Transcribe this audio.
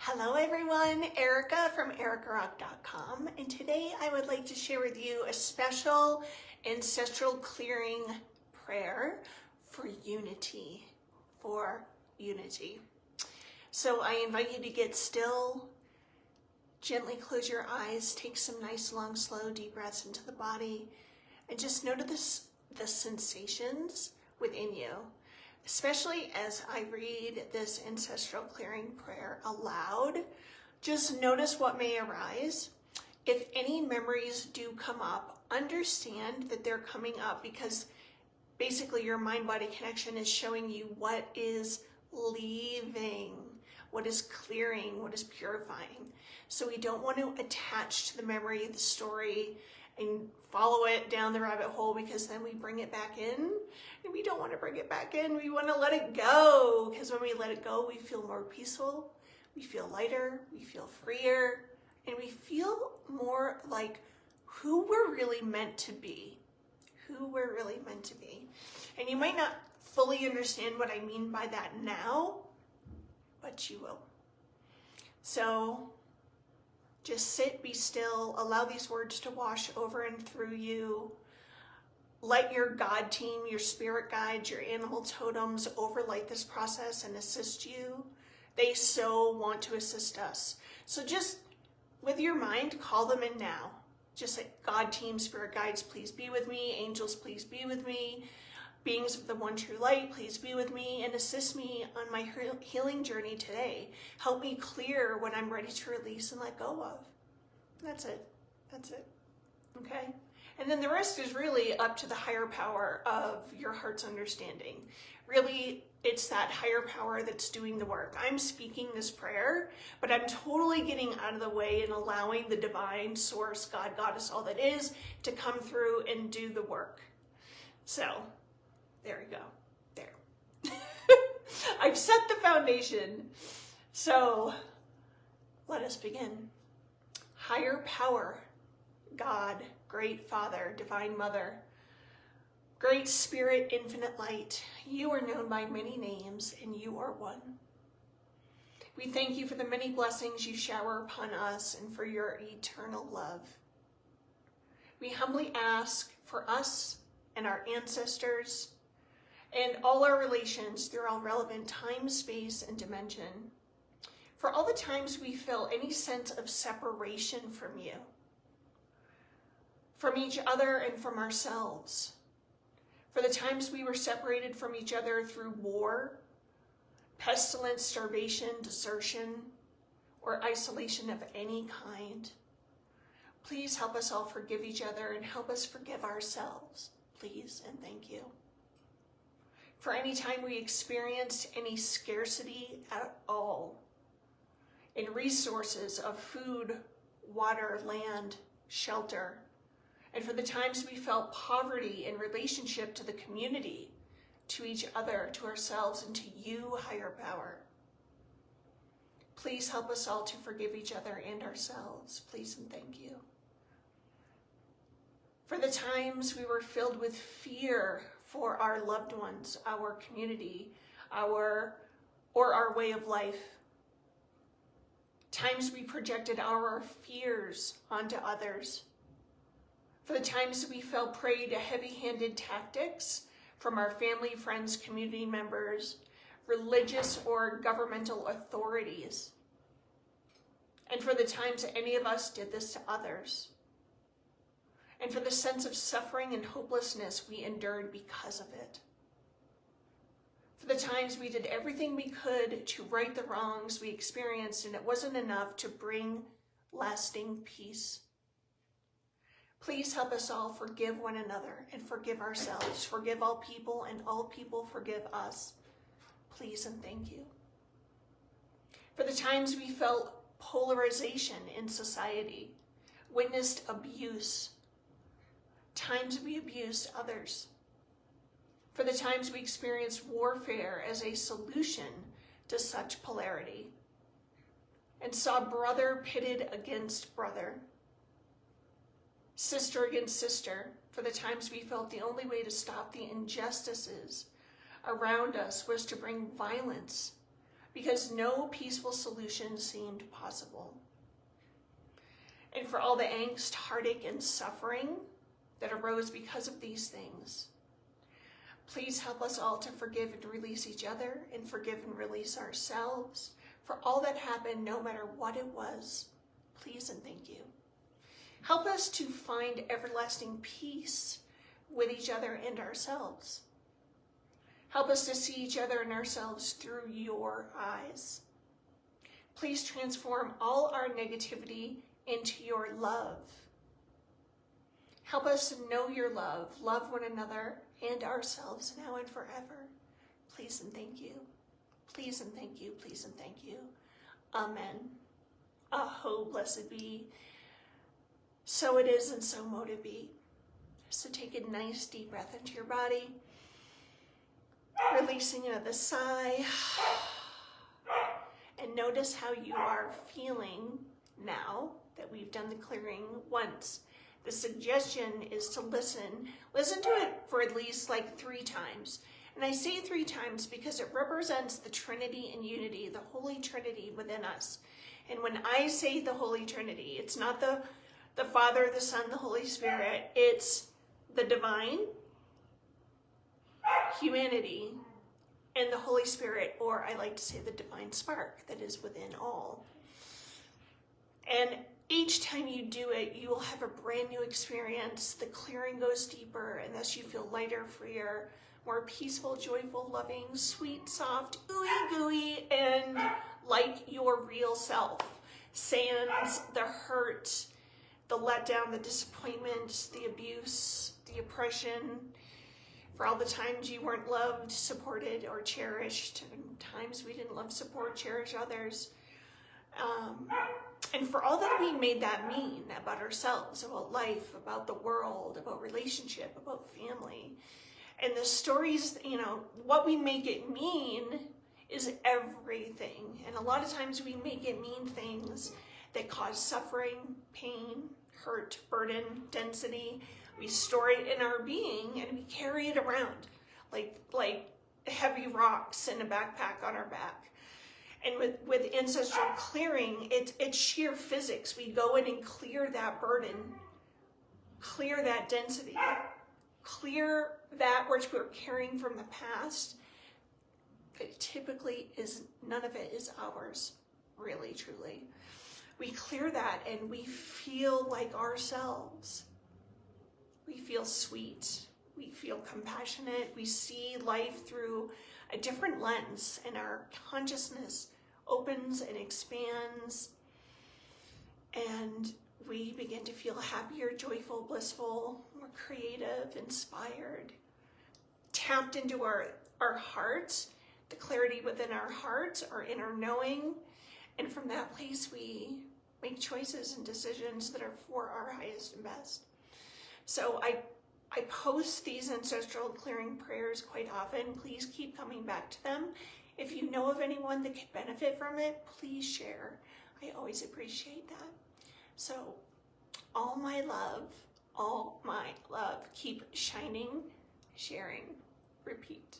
Hello everyone, Erica from ericarock.com, and today I would like to share with you a special ancestral clearing prayer for unity, So I invite you to get still, gently close your eyes, take some nice long slow deep breaths into the body, and just notice the sensations within you. Especially as I read this ancestral clearing prayer aloud, just notice what may arise. If any memories do come up, understand that they're coming up because basically your mind-body connection is showing you what is leaving, what is clearing, what is purifying. So we don't want to attach to the memory, the story, and follow it down the rabbit hole because then we bring it back in, and we don't want to bring it back in. We want to let it go because when we let it go, we feel more peaceful, we feel lighter, we feel freer, and we feel more like who we're really meant to be, And you might not fully understand what I mean by that now, but you will. So just sit, be still, allow these words to wash over and through you. Let your God team, your spirit guides, your animal totems overlight this process and assist you. They so want to assist us. So just with your mind, call them in now. Just say, God team, spirit guides, please be with me. Angels, please be with me. Beings of the one true light, please be with me and assist me on my healing journey today. Help me clear what I'm ready to release and let go of. That's it. Okay? And then the rest is really up to the higher power of your heart's understanding. Really, it's that higher power that's doing the work. I'm speaking this prayer, but I'm totally getting out of the way and allowing the divine source, God, Goddess, all that is, to come through and do the work. So, there we go. There. I've set the foundation. So let us begin. Higher power, God, great Father, Divine Mother, Great Spirit, infinite light, you are known by many names and you are one. We thank you for the many blessings you shower upon us and for your eternal love. We humbly ask for us and our ancestors and all our relations through all relevant time, space, and dimension. For all the times we feel any sense of separation from you, from each other and from ourselves. For the times we were separated from each other through war, pestilence, starvation, desertion, or isolation of any kind. Please help us all forgive each other and help us forgive ourselves. Please and thank you. For any time we experienced any scarcity at all in resources of food, water, land, shelter, and for the times we felt poverty in relationship to the community, to each other, to ourselves, and to you, higher power. Please help us all to forgive each other and ourselves. Please and thank you. For the times we were filled with fear for our loved ones, our community, or our way of life. Times we projected our fears onto others. For the times we fell prey to heavy-handed tactics from our family, friends, community members, religious or governmental authorities. And for the times that any of us did this to others. And for the sense of suffering and hopelessness we endured because of it. For the times we did everything we could to right the wrongs we experienced and it wasn't enough to bring lasting peace. Please help us all forgive one another and forgive ourselves. Forgive all people and all people forgive us. Please and thank you. For the times we felt polarization in society, witnessed abuse, times we abused others. For the times we experienced warfare as a solution to such polarity and saw brother pitted against brother, sister against sister, for the times we felt the only way to stop the injustices around us was to bring violence because no peaceful solution seemed possible. And for all the angst, heartache, and suffering that arose because of these things, please help us all to forgive and release each other, and forgive and release ourselves for all that happened, no matter what it was. Please and thank you. Help us to find everlasting peace with each other and ourselves. Help us to see each other and ourselves through your eyes. Please transform all our negativity into your love. Help us to know your love one another and ourselves now and forever. Please and thank you. Please and thank you. Please and thank you. Amen. Aho, blessed be. So it is, and so mote it be. So take a nice deep breath into your body, releasing another sigh, and notice how you are feeling now that we've done the clearing once. The suggestion is to listen to it for at least like 3 times. And I say 3 times because it represents the Trinity and unity, the Holy Trinity within us. And when I say the Holy Trinity, it's not the Father, the Son, the Holy Spirit. It's the divine, humanity, and the Holy Spirit, or I like to say the divine spark that is within all. And each time you do it, you will have a brand new experience. The clearing goes deeper, and thus you feel lighter, freer, more peaceful, joyful, loving, sweet, soft, ooey gooey, and like your real self. Sans the hurt, the letdown, the disappointment, the abuse, the oppression, for all the times you weren't loved, supported, or cherished, and times we didn't love, support, cherish others. And for all that we made that mean about ourselves, about life, about the world, about relationship, about family. And the stories, what we make it mean is everything. And a lot of times we make it mean things that cause suffering, pain, hurt, burden, density. We store it in our being and we carry it around like heavy rocks in a backpack on our back. And with ancestral clearing, it's sheer physics. We go in and clear that burden, clear that density, clear that which we're carrying from the past. It typically is, none of it is ours, really, truly. We clear that and we feel like ourselves. We feel sweet. We feel compassionate. We see life through a different lens, and our consciousness opens and expands, and we begin to feel happier, joyful, blissful, more creative, inspired, tapped into our hearts, the clarity within our hearts, our inner knowing, and from that place we make choices and decisions that are for our highest and best. So I post these ancestral clearing prayers quite often. Please keep coming back to them. If you know of anyone that could benefit from it, please share. I always appreciate that. So all my love, keep shining, sharing, repeat.